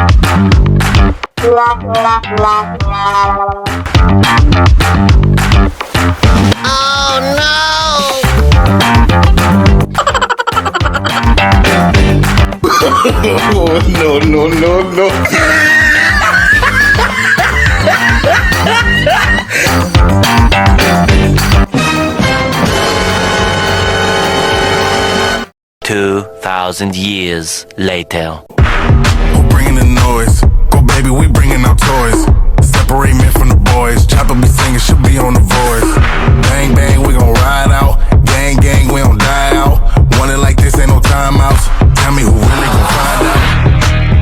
Oh, no. 2,000 years later. Who bringing the noise? Go baby, we bringing our toys. Separate men from the boys. Chopper be singing, she'll be on the voice. Bang bang, we gon' ride out. Gang gang, we don't die out. Want it like this, ain't no timeouts. Tell me who really gon' find out.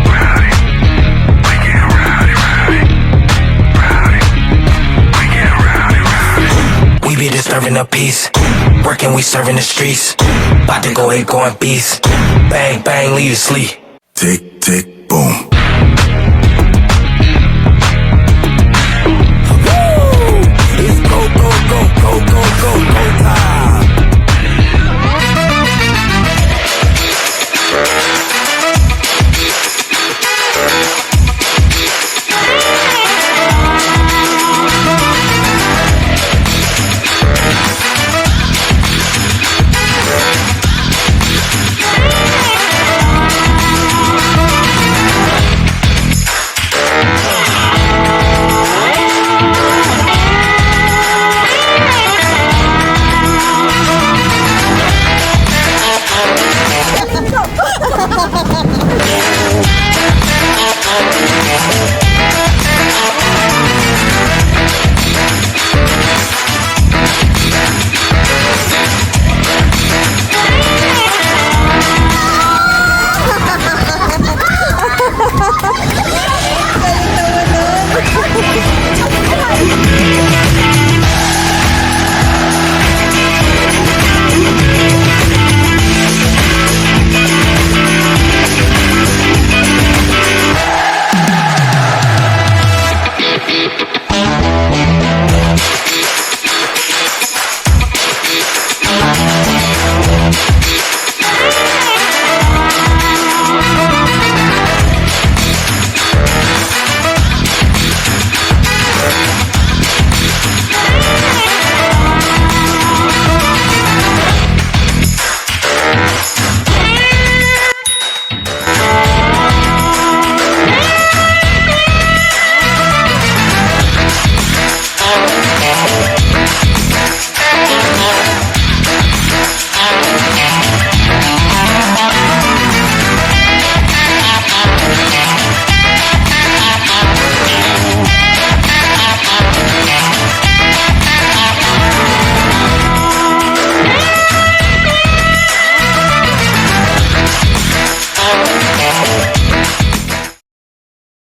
Rowdy, we get rowdy, rowdy, rowdy, we get rowdy, rowdy. We be disturbing the peace. Working, we serving the streets. About to go ahead, going beast. Bang bang, leave you sleep. Tick tick.